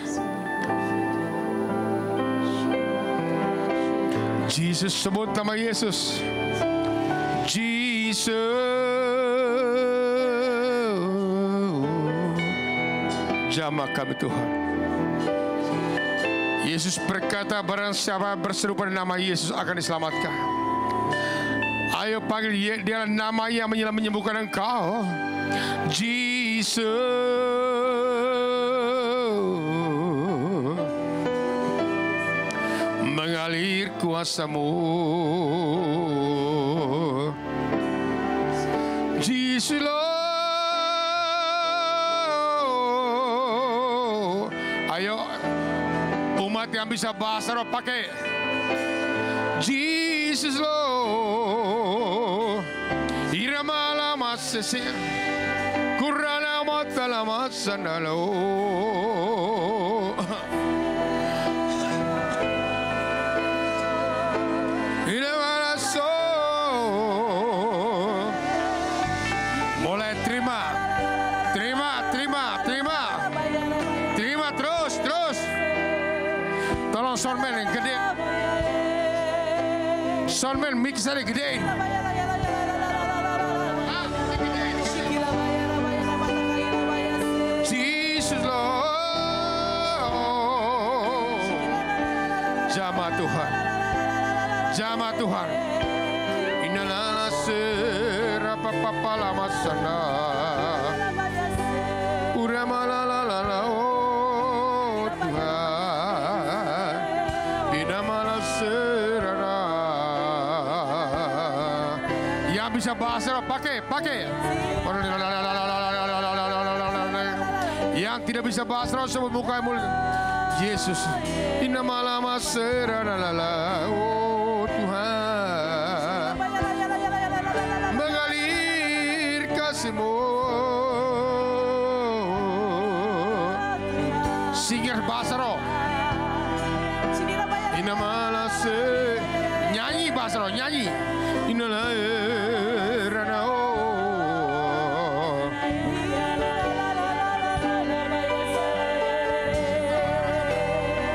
Yesus, sebut nama Yesus. Jesus. Jamah kami Tuhan. Yesus berkata, barang siapa berseru pada nama Yesus akan diselamatkan. Ayo panggil Dia, nama yang menyembuhkan engkau. Jesus. Mengalir kuasa-Mu. Jesus Lord. Ayo umat yang bisa bahasa roh pakai. Jesus Lord. Iramala masese. Kurana matala masanalo. Soundman yang gede. Soundman mixer yang gede. Jesus Lord. Jamah Tuhan. Jamah Tuhan. Inalala serapa papala masana. Uramalala oh Tuhan. Yang bisa bahasa pakai. Yang tidak bisa bahasa sebut muka mulut Yesus. Innamalama seralala oh Tuhan. Mengalir kasih-Mu. Singgir bahasa roh. Inamala se nyanyi bahasa roh, nyanyi. Inala rana oh.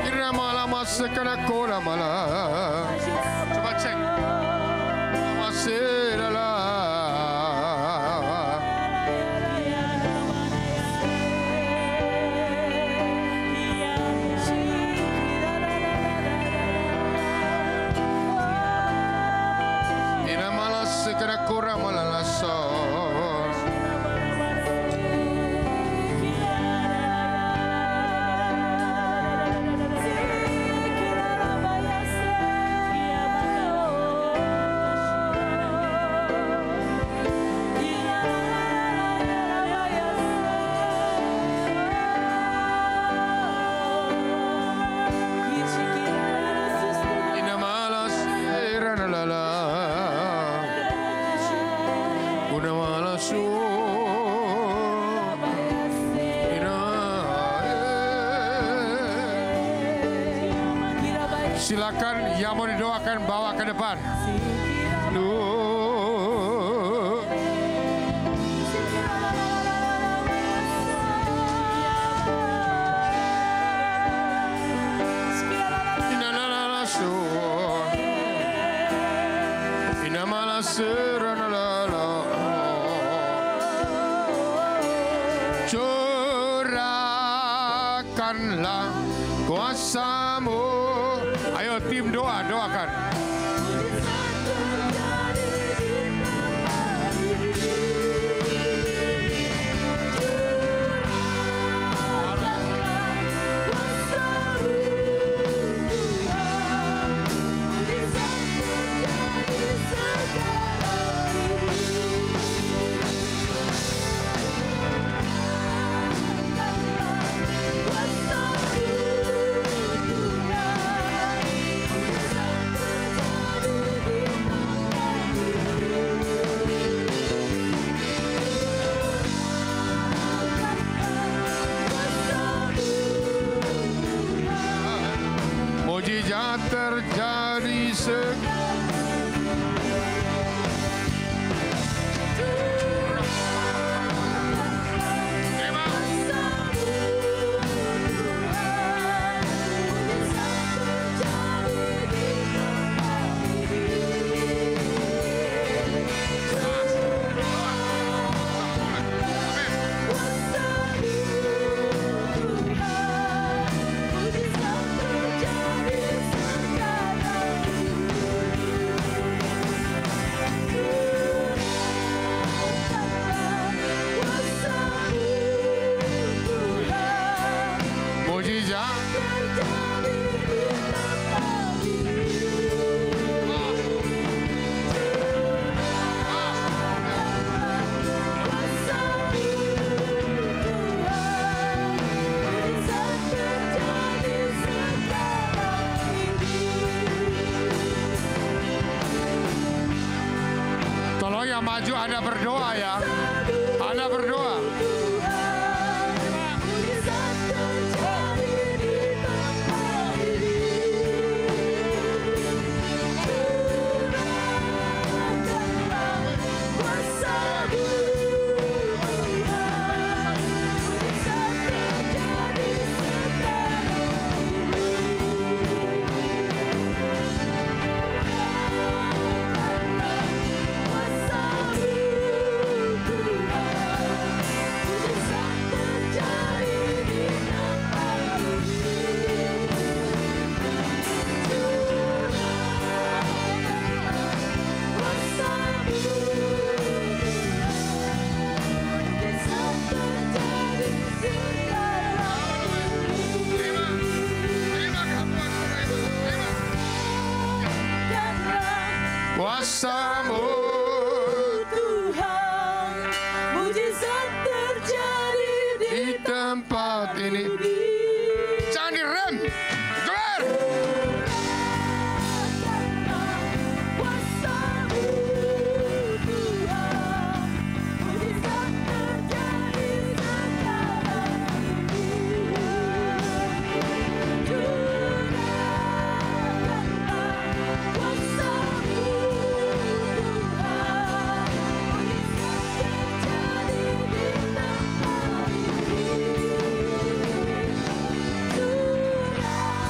Iramala masekana kola mala. Coba cek. Maserala. Silakan yang mau didoakan bawa ke depan. Curahkanlah kuasa-Mu. Ayo tim doa, doakan. Mujizat terjadi Tolong yang maju Anda berdoa ya. Anda berdoa. Kuasa-Mu Tuhan, mujizat terjadi di tempat ini. Jangan direm. Keluar. Kuasa-Mu Tuhan, mujizat terjadi sekarang ini. Curahkanlah kuasa-Mu Tuhan, mujizat terjadi di tempat ini.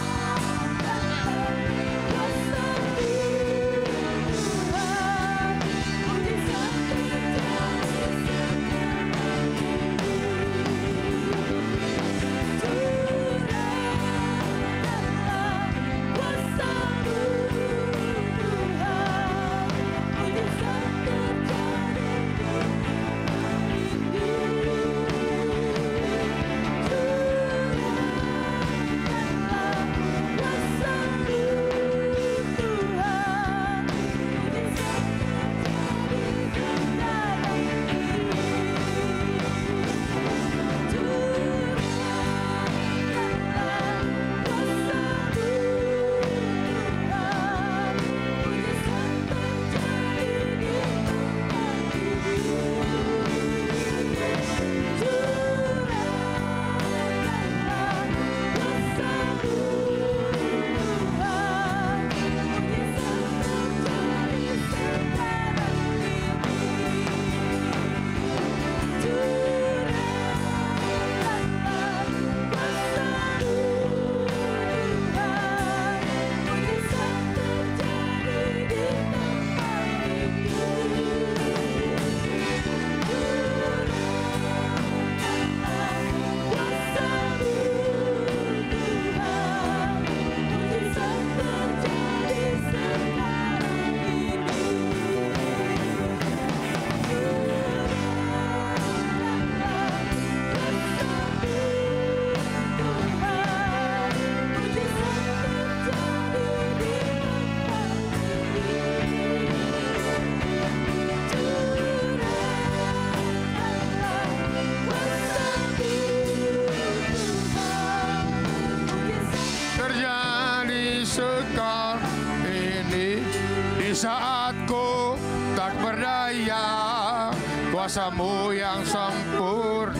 saat ku tak berdaya, kuasa-Mu yang sempurna.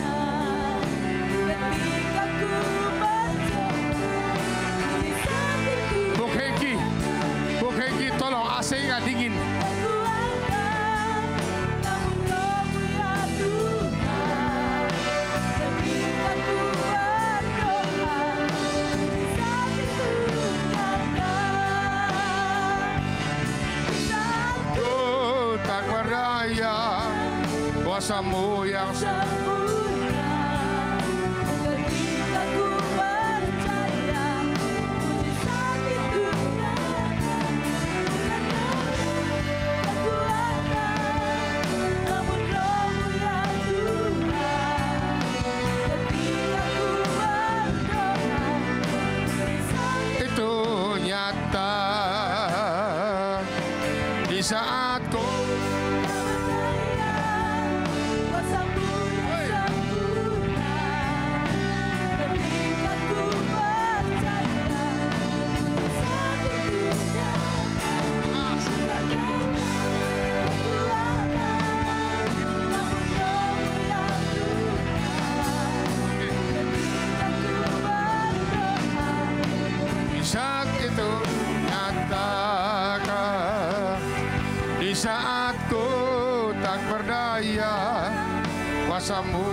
Ketika ku berdoa, di saat itu Bu Hengki, tolong AC-nya dingin. Kuasa-Mu yang sempurna, ketika ku percaya, mujizat itu nyata. Bukan kekuatan, namun Roh-Mu yang Tuhan. Ketika ku berdoa, mujizat itu nyata. Di saat ku saat ku tak berdaya, kuasa-Mu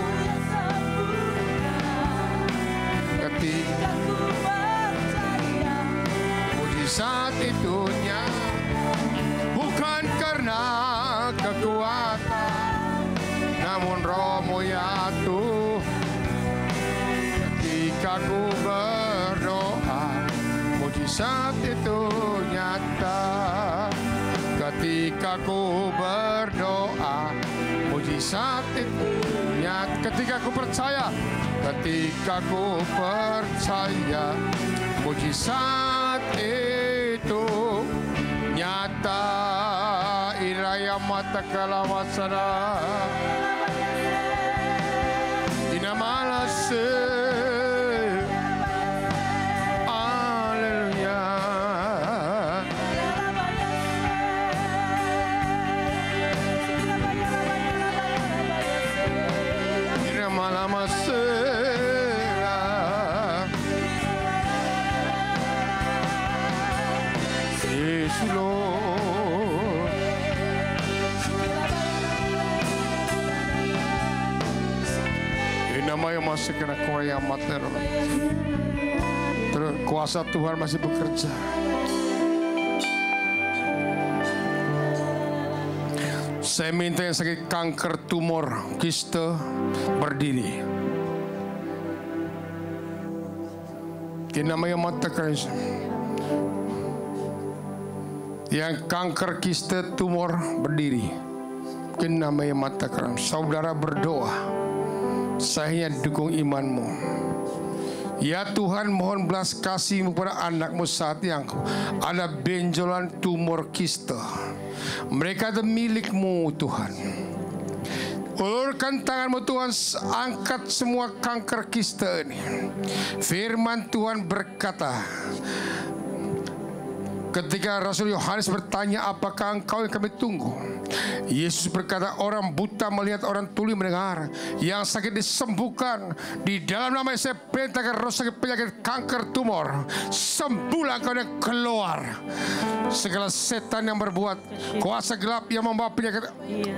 ketika ku percaya, mujizat itu nyata, bukan karena kekuatan, namun Roh-Mu ya Tuhan. Ketika ku berdoa, mujizat itu nyata. Ketika ku berdoa, mujizat itu nyata. Ketika ku percaya, mujizat itu nyata. Iraya mata kalawasana, inamalase. Namanya masih kena Korea mater. Terus kuasa Tuhan masih bekerja. Saya minta yang sakit kanker, tumor, kiste berdiri. Ini namanya mata keris. Yang kanker, kiste, tumor berdiri. Ini namanya mata keris. Saudara berdoa. Saya dukung imanmu. Ya Tuhan, mohon belas kasih-Mu pada anak-Mu saat yang ada benjolan tumor kiste. Mereka itu milik-Mu Tuhan. Ulurkan tangan-Mu Tuhan, angkat semua kanker kiste ini. Firman Tuhan berkata, ketika Rasul Yohanes bertanya, apakah engkau yang kami tunggu? Yesus berkata, orang buta melihat, orang tuli mendengar, yang sakit disembuhkan. Di dalam nama saya perintahkan roh sakit, penyakit, kanker, tumor, sembuhlah kau dan keluar. Segala setan yang berbuat kuasa gelap yang membawa penyakit,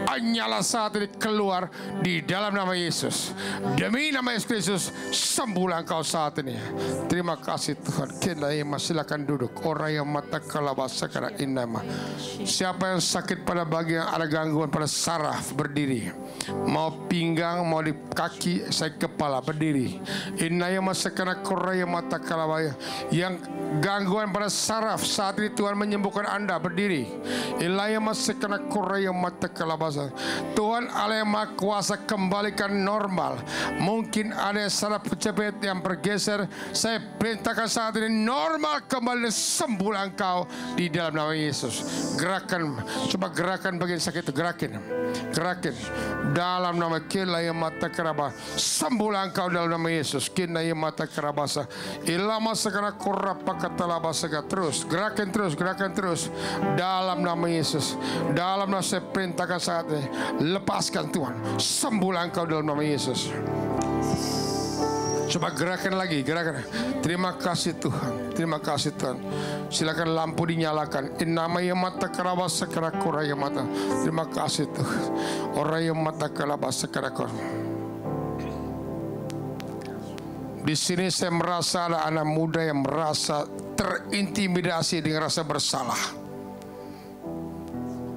hanyalah saat ini keluar di dalam nama Yesus. Demi nama Yesus Kristus, sembuhlah kau saat ini. Terima kasih Tuhan. Silakan duduk. Orang yang mata kalabasa karena inama. Siapa yang sakit pada bagian ada gangguan pada saraf berdiri, mau pinggang, mau di kaki, saya kepala berdiri. Inaya masakana koraya mata kalabaya. Yang gangguan pada saraf saat ini Tuhan menyembuhkan Anda berdiri. Inaya masakana koraya mata kalabasa. Tuhan Allah yang Maha Kuasa kembalikan normal. Mungkin ada saraf kejepit yang bergeser, saya perintahkan saat ini normal kembali, sembuh engkau Engkau di dalam nama Yesus. Gerakan, coba gerakan bagian sakit itu, gerakin. Dalam nama Kilaya Mata Keraba, sembuhlah Engkau dalam nama Yesus. Kilaya Mata Kerabasa, Ilama Segera Kurapa Katalabasa. Terus, gerakan terus dalam nama Yesus. Dalam nama saya perintahkan saat ini, lepaskan Tuhan, sembuhlah Engkau dalam nama Yesus. Coba gerakan lagi, gerakan. Terima kasih Tuhan, terima kasih Tuhan. Silakan lampu dinyalakan. Innamaya mata kerabasa kerakuraya mata. Terima kasih Tuhan. Oraya mata kerabasa kerakor. Di sini saya merasa ada anak muda yang merasa terintimidasi dengan rasa bersalah.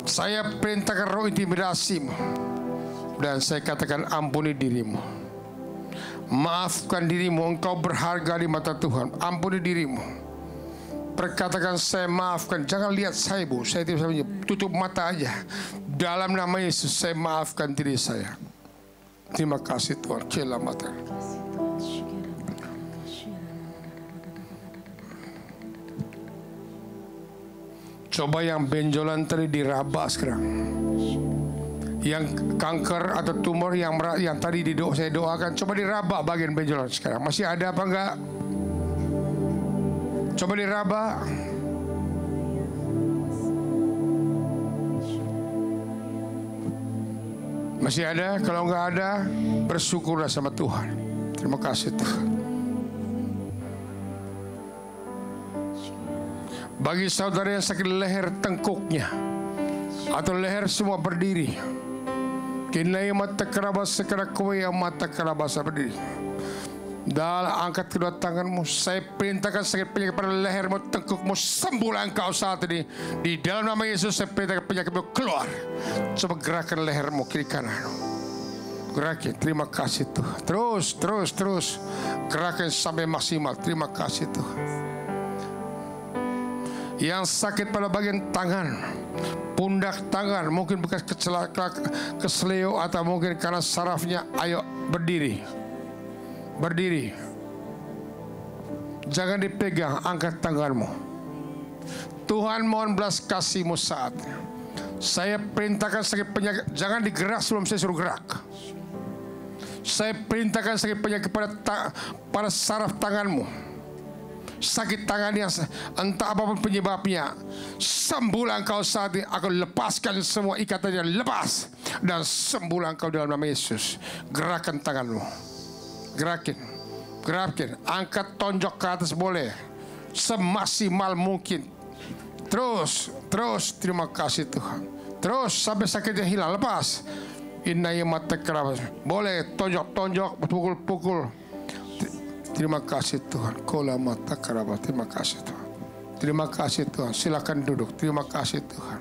Saya perintahkan roh intimidasimu dan saya katakan ampuni dirimu. Maafkan dirimu, engkau berharga di mata Tuhan. Ampuni dirimu. Perkatakan saya maafkan. Jangan lihat saya Bu, saya tidak bisa, tutup mata aja. Dalam nama Yesus saya maafkan diri saya. Terima kasih Tuhan. Cela mata. Coba yang benjolan tadi diraba sekarang. Yang kanker atau tumor yang tadi saya doakan, coba diraba bagian benjolan sekarang. Masih ada apa enggak? Coba diraba. Masih ada? Kalau enggak ada, bersyukurlah sama Tuhan. Terima kasih Tuhan. Bagi saudara yang sakit leher tengkuknya atau leher semua berdiri. Kinai mata kerabasa kerakuya mata kerabasa berdiri. Dalam angkat kedua tanganmu, saya perintahkan sakit penyakit pada lehermu, tengkukmu, sembuhlah engkau saat ini. Di dalam nama Yesus saya perintahkan penyakitmu keluar. Coba gerakan lehermu kiri kanan. Gerakin, terima kasih Tuhan. Terus. Gerakan sampai maksimal. Terima kasih Tuhan. Yang sakit pada bagian tangan, pundak tangan, mungkin bekas kesleo atau mungkin karena sarafnya, ayo berdiri. Jangan dipegang, angkat tanganmu. Tuhan mohon belas kasih-Mu saat saya perintahkan sakit penyakit, jangan digerak sebelum saya suruh gerak. Saya perintahkan sakit penyakit pada saraf tanganmu. Sakit tangan yang entah apapun penyebabnya, sembuhlah engkau saat ini. Aku lepaskan semua ikatannya, lepas dan sembuhlah engkau dalam nama Yesus. Gerakan tanganmu, gerakin, angkat tonjok ke atas boleh, semaksimal mungkin. Terus, terima kasih Tuhan. Terus sampai sakitnya hilang, lepas. Innaya mata kerabas, boleh tonjok, pukul. Terima kasih Tuhan. Kola mata kerabat. Terima kasih Tuhan. Terima kasih Tuhan. Silakan duduk. Terima kasih Tuhan.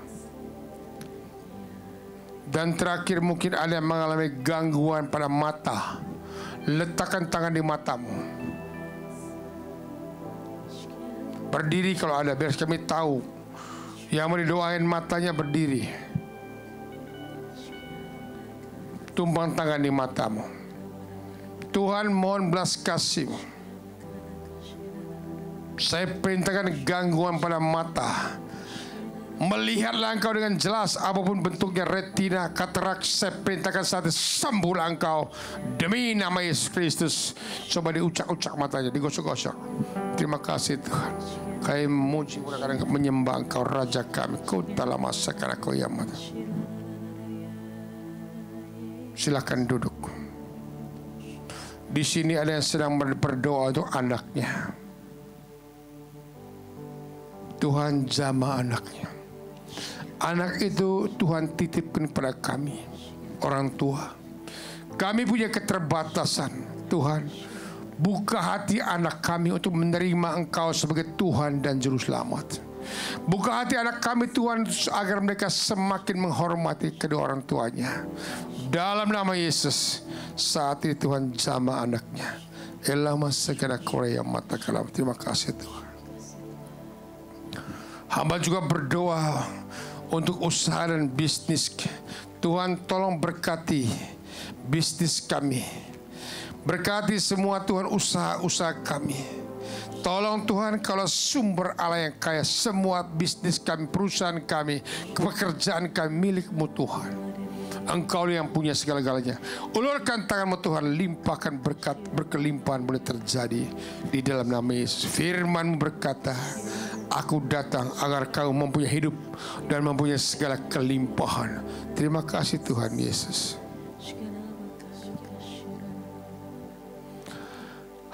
Dan terakhir mungkin ada yang mengalami gangguan pada mata. Letakkan tangan di matamu. Berdiri kalau ada, biar kami tahu. Yang mau didoain matanya berdiri. Tumpang tangan di matamu. Tuhan mohon belas kasih. Saya perintahkan gangguan pada mata. Melihatlah engkau dengan jelas apapun bentuknya, retina, katarak. Saya perintahkan saat ini, sembuhlah engkau demi nama Yesus Kristus. Coba diucak-ucak matanya, digosok-gosok. Terima kasih Tuhan. Kami memuji, kadang-kadang menyembah engkau Raja kami. Kau dalam masa karena kau yang mata. Silakan duduk. Di sini ada yang sedang berdoa untuk anaknya. Tuhan jamah anaknya. Anak itu Tuhan titipkan kepada kami, orang tua. Kami punya keterbatasan. Tuhan, buka hati anak kami untuk menerima Engkau sebagai Tuhan dan Juru Selamat. Buka hati anak kami Tuhan agar mereka semakin menghormati kedua orang tuanya. Dalam nama Yesus, saat ini Tuhan jamah anaknya. Elama segera Korea mata kalam. Terima kasih Tuhan. Hamba juga berdoa untuk usaha dan bisnis. Tuhan tolong berkati bisnis kami. Berkati semua Tuhan usaha-usaha kami. Tolong Tuhan, kalau sumber Allah yang kaya, semua bisnis kami, perusahaan kami, pekerjaan kami milik-Mu Tuhan. Engkau yang punya segala-galanya. Ulurkan tangan-Mu Tuhan, limpahkan berkat, berkelimpahan boleh terjadi di dalam nama Yesus. Firman-Mu berkata, aku datang agar kau mempunyai hidup dan mempunyai segala kelimpahan. Terima kasih Tuhan Yesus.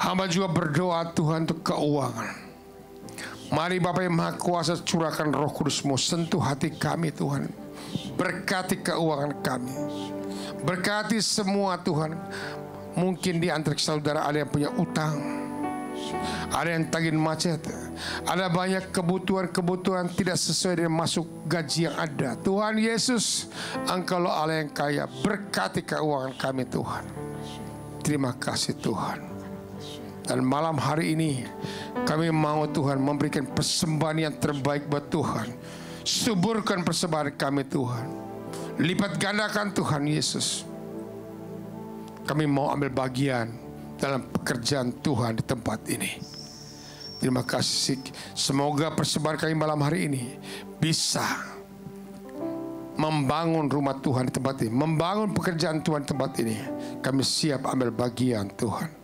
Hamba juga berdoa Tuhan untuk keuangan. Mari Bapa yang Maha Kuasa, curahkan Roh Kudus-Mu, sentuh hati kami Tuhan. Berkati keuangan kami. Berkati semua Tuhan. Mungkin di antara saudara ada yang punya utang, ada yang tagih macet, ada banyak kebutuhan-kebutuhan tidak sesuai dengan masuk gaji yang ada. Tuhan Yesus, Engkaulah Allah yang kaya. Berkati keuangan kami Tuhan. Terima kasih Tuhan. Dan malam hari ini kami mau Tuhan memberikan persembahan yang terbaik buat Tuhan. Suburkan persembahan kami Tuhan. Lipat gandakan Tuhan Yesus. Kami mau ambil bagian dalam pekerjaan Tuhan di tempat ini. Terima kasih. Semoga persembahan kami malam hari ini bisa membangun rumah Tuhan di tempat ini, membangun pekerjaan Tuhan di tempat ini. Kami siap ambil bagian Tuhan.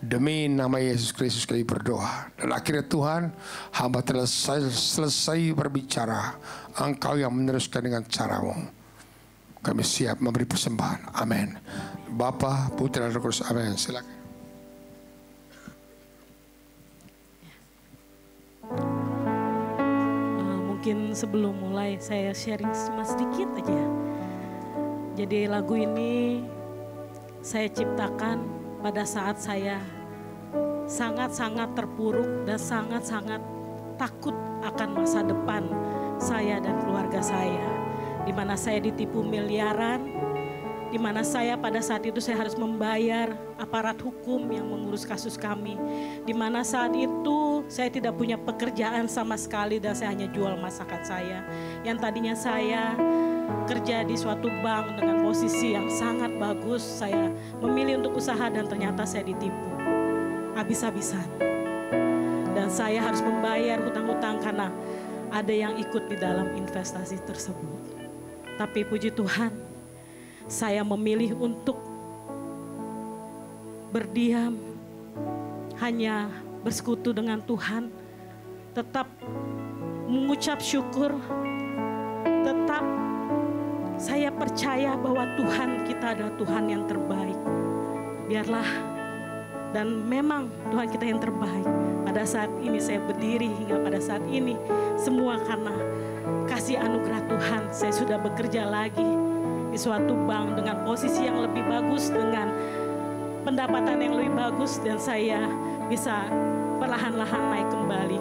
Demi nama Yesus Kristus kami berdoa. Dan akhirnya Tuhan, hamba telah selesai berbicara. Engkau yang meneruskan dengan cara-Mu. Kami siap memberi persembahan. Amin. Bapa, Putra, dan Roh Kudus. Amin. Silakan. Mungkin sebelum mulai saya sharing cuma sedikit aja. Jadi lagu ini saya ciptakan pada saat saya sangat-sangat terpuruk dan sangat-sangat takut akan masa depan saya dan keluarga saya. Di mana saya ditipu miliaran, di mana saya pada saat itu saya harus membayar aparat hukum yang mengurus kasus kami. Di mana saat itu saya tidak punya pekerjaan sama sekali dan saya hanya jual masakan saya. Yang tadinya saya kerja di suatu bank dengan posisi yang sangat bagus, saya memilih untuk usaha dan ternyata saya ditipu habis-habisan. Dan saya harus membayar hutang-hutang karena ada yang ikut di dalam investasi tersebut. Tapi puji Tuhan, saya memilih untuk berdiam, hanya bersekutu dengan Tuhan, tetap mengucap syukur, tetap saya percaya bahwa Tuhan kita adalah Tuhan yang terbaik. Biarlah, dan memang Tuhan kita yang terbaik. Pada saat ini saya berdiri hingga pada saat ini, semua karena kasih anugerah Tuhan. Saya sudah bekerja lagi di suatu bank dengan posisi yang lebih bagus, dengan pendapatan yang lebih bagus, dan saya bisa perlahan-lahan naik kembali.